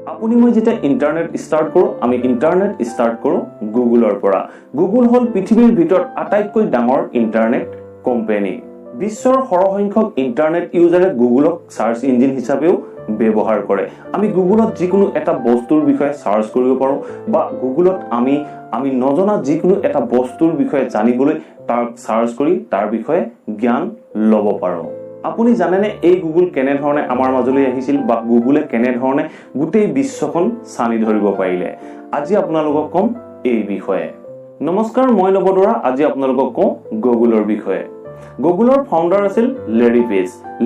আপুনি মই যেতিয়া ইন্টাৰনেট ষ্টাৰ্ট কৰো আমি ইন্টাৰনেট ষ্টাৰ্ট কৰো গুগলৰ পৰা গুগল হল পৃথিৱীৰ ভিতৰত আটাইতকৈ ডাঙৰ ইন্টাৰনেট কোম্পানী বিশ্বৰ সৰহসংখ্যক ইন্টাৰনেট ইউজাৰে গুগলক সাৰ্চ ইঞ্জিন হিচাপেও ব্যৱহাৰ কৰে আমি গুগলত যিকোনো এটা বস্তুৰ বিষয়ে সাৰ্চ কৰিব পাৰো বা গুগলত আমি নজনা যিকোনো এটা বস্তুৰ বিষয়ে জানিবলৈ তাৰ সাৰ্চ কৰি তাৰ বিষয়ে জ্ঞান ল'ব পাৰো আপুনি জানেনে এই গুগল কেনে ধৰণে আমাৰ মাজলৈ আহিছিল বা গুগলে কেনে ধৰণে গোটেই বিশ্বখন সানি ধৰিব পাৰিলে আজি আপোনালোকক কম এই বিষয়ে নমস্কাৰ মই নবদৰা আজি আপোনালোকক কম গুগলৰ বিষয়ে গুগলৰ ফাউণ্ডাৰ আছিল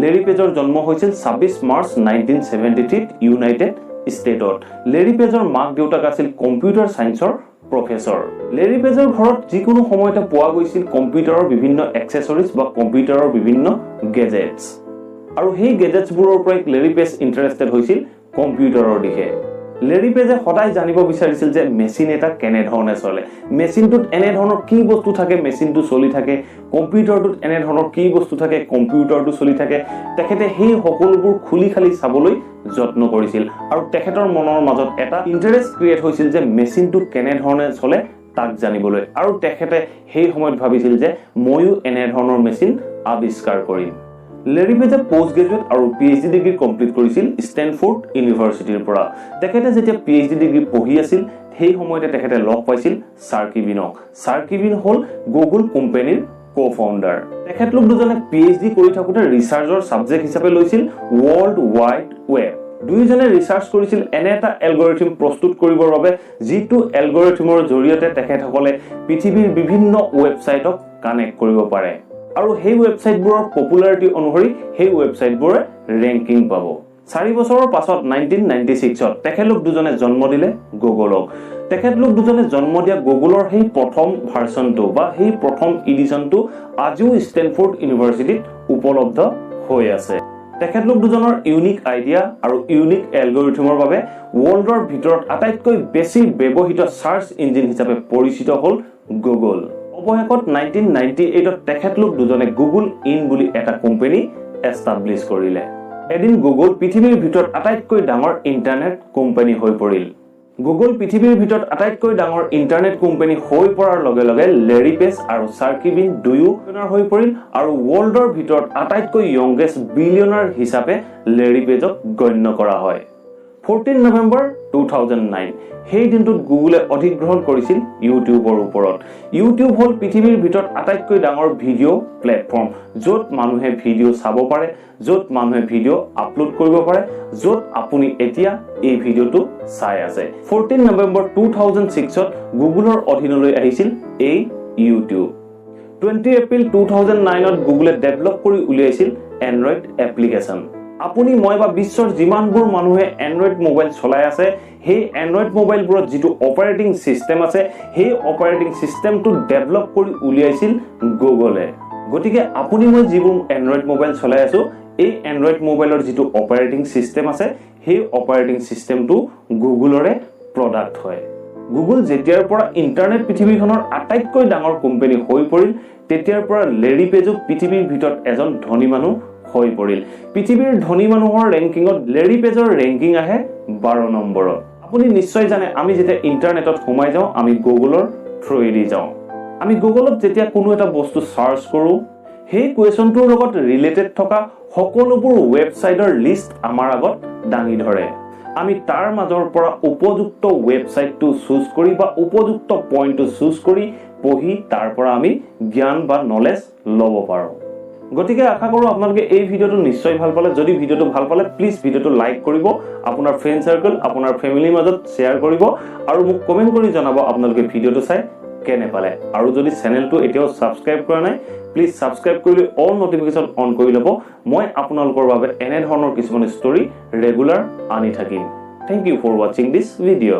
লেৰী পেজৰ জন্ম হৈছিল 26 মাৰ্চ 1973 ইউনাইটেড ষ্টেটত লেৰী পেজৰ মাক দেউতাক আছিল কম্পিউটাৰ সায়েন্সৰ প্ৰফেসৰ লেৰী পেজৰ ঘৰত যিকোনো সময়তে পোৱা গৈছিল কম্পিউটাৰৰ বিভিন্ন এক্সেসৰিজ বা কম্পিউটাৰৰ বিভিন্ন গেজেটস আৰু সেই গেজেটছবোৰৰ পৰা লেৰী পেজ ইন্টাৰেষ্টেড হৈছিল কম্পিউটাৰৰ দিশে লেৰী পেজে সদায় জানিব বিচাৰিছিল যে মেচিন এটা কেনে ধৰণে চলে মেচিনটোত এনে ধৰণৰ কি বস্তু থাকে মেচিনটো চলি থাকে কম্পিউটাৰটোত এনে ধৰণৰ কি বস্তু থাকে কম্পিউটাৰটো চলি থাকে তেখেতে সেই সকলোবোৰ খুলি খালি চাবলৈ যত্ন কৰিছিল আৰু তেখেতৰ মনৰ মাজত এটা ইন্টাৰেষ্ট ক্ৰিয়েট হৈছিল যে মেচিনটো কেনে ধৰণে চলে তাক জানিবলৈ আৰু তেখেতে সেই সময়ত ভাবিছিল যে ময়ো এনে ধৰণৰ মেচিন আৱিষ্কাৰ কৰিম লেৰী পেজে পোষ্ট গ্ৰেজুৱেট আৰু পিএইচডি ডিগ্ৰী কমপ্লিট কৰিছিল ষ্টেনফোৰ্ড ইউনিভাৰ্চিটিৰ পৰা তেখেতে যেতিয়া পিএইচডি ডিগ্ৰী পঢ়ি আছিল সেই সময়তে তেখেতে লগ পাইছিল সাৰ্কিবিন হল গুগল কোম্পানীৰ কো-ফাউণ্ডাৰ তেখেতলোক দুজনে পিএইচডি কৰি থাকোতে ৰিচাৰ্চৰ সাবজেক্ট হিচাপে লৈছিল ৱৰ্ল্ড ওয়াইড ৱেব দুইজনে ৰিচাৰ্চ কৰিছিল এনে এটা এলগৰিথম প্ৰস্তুত কৰিবৰ বাবে যিটো এলগৰিথমৰ জৰিয়তে তেখেতসকলে পৃথিৱীৰ বিভিন্ন ৱেবছাইটক কানেক্ট কৰিব পাৰে আৰু সেই ৱেবছাইটবোৰৰ পপুলাৰিটি অনুসৰি সেই ৱেবছাইটবোৰে ৰেংকিং পাব 4 বছৰৰ পাছত 1996ত তেখেতলোক দুজনে জন্ম দিলে গুগলক তেখেতলোক দুজনে জন্ম দিয়া গুগলৰ সেই প্ৰথম ভাৰ্চনটো বা সেই প্ৰথম এডিচনটো আজিও ষ্টেনফোৰ্ড ইউনিভাৰ্চিটিত উপলব্ধ হৈ আছে তেখেতলোক দুজনৰ ইউনিক আইডিয়া আৰু ইউনিক এলগৰিথমৰ বাবে ৱৰ্ল্ডৰ ভিতৰত আটাইতকৈ বেছি ব্যৱহৃত সাৰ্চ ইঞ্জিন হিচাপে পৰিচিত হ'ল গুগল অৱশেষত 1998ত তেখেতলোক দুজনে গুগল ইন বুলি এটা কোম্পানী এষ্টাব্লিছ কৰিলে এদিন গুগল পৃথিৱীৰ ভিতৰত আটাইতকৈ ডাঙৰ ইন্টাৰনেট কোম্পানী হৈ পৰিল গুগল পৃথিৱীৰ ভিতৰত আটাইতকৈ ডাঙৰ ইন্টাৰনেট কোম্পানী হৈ পৰাৰ লগে লগে লেৰী পেজ আৰু সাৰ্কিবিন দুয়ো বিলিয়নাৰ হৈ পৰিল আৰু ৱৰ্ল্ডৰ ভিতৰত আটাইতকৈ ইয়ংগেষ্ট বিলিয়নাৰ হিচাপে লেৰী পেজক গণ্য কৰা হয় 14 নৱেম্বৰ 2009 সেই দিনটোত গুগলে অধিগ্ৰহণ কৰিছিল ইউটিউবৰ ওপৰত ইউটিউব হল পৃথিৱীৰ ভিতৰত আটাইতকৈ ডাঙৰ ভিডিঅ' প্লেটফৰ্ম য'ত মানুহে ভিডিঅ' চাব পাৰে য'ত মানুহে ভিডিঅ' আপলোড কৰিব পাৰে য'ত আপুনি এতিয়া এই ভিডিঅ'টো চাই আছে 14 নৱেম্বৰ 2006ত গুগলৰ অধীনলৈ আহিছিল এই ইউটিউব 20 এপ্ৰিল 2009ত গুগলে ডেভেলপ কৰি উলিয়াইছিল এন্ড্ৰইড এপ্লিকেশন আপুনি মই বা বিশ্বৰ যিমানবোৰ মানুহে এন্ড্ৰইড মোবাইল চলাই আছে সেই এন্ড্ৰইড মোবাইলবোৰত যিটো অপাৰেটিং সিস্টেম আছে সেই অপাৰেটিং সিস্টেমটো ডেভেলপ কৰি উলিয়াইছিল গুগলে গতিকে আপুনি মই যিবোৰ এন্ড্ৰইড মোবাইল চলাই আছো এই এন্ড্ৰইড মোবাইলৰ যিটো অপাৰেটিং সিস্টেম আছে সেই অপাৰেটিং সিস্টেমটো গুগলৰে প্ৰডাক্ট হয় গুগল যেতিয়াৰ পৰা ইন্টাৰনেট পৃথিৱীখনৰ আটাইতকৈ ডাঙৰ কোম্পানী হৈ পৰিল তেতিয়াৰ পৰা লেৰী পেজক পৃথিৱীৰ ভিতৰত এজন ধনী মানুহ হৈ পৰিল পৃথিৱীৰ ধনী মানুহৰ ৰেংকিংত লেৰী পেজৰ ৰেংকিং আহে 12 নম্বৰত আপুনি নিশ্চয় জানে আমি যেতিয়া ইন্টাৰনেটত সোমাই যাওঁ আমি গুগলৰ থ্ৰুৱেদি যাওঁ আমি গুগলত যেতিয়া কোনো এটা বস্তু সাৰ্চ কৰো সেই কোৱেশ্যনটোৰ লগত ৰিলেটেড থকা সকলোবোৰ ৱেবছাইটৰ লিষ্ট আমাৰ আগত দাঙি ধৰে আমি তাৰ মাজৰ পৰা উপযুক্ত ৱেবছাইটটো চুজ কৰি বা উপযুক্ত পইণ্টটো চুজ কৰি পঢ়ি তাৰ পৰা আমি জ্ঞান বা নলেজ ল'ব পাৰোঁ গতিকে আশা কৰো আপোনালোকে এই ভিডিওটো নিশ্চয় ভাল পালে যদি ভিডিওটো ভাল পালে প্লিজ ভিডিওটো লাইক কৰিব আপোনাৰ ফ্ৰেন্ড সাৰ্কেল আপোনাৰ ফ্যামিলিৰ মাজত শেয়াৰ কৰিব আৰু মোক কমেন্ট কৰি জনাব আপোনালোকে ভিডিওটো চাই কেনে পালে আৰু যদি চেনেলটো এতিয়াও সাবস্ক্ৰাইব কৰা নাই প্লিজ সাবস্ক্ৰাইব কৰি অল নটিফিকেশন অন কৰি ল'ব মই আপোনালোকৰ বাবে এনে ধৰণৰ কিছুমান ষ্টৰী ৰেগুলাৰ আনি থাকিম thank you for watching this video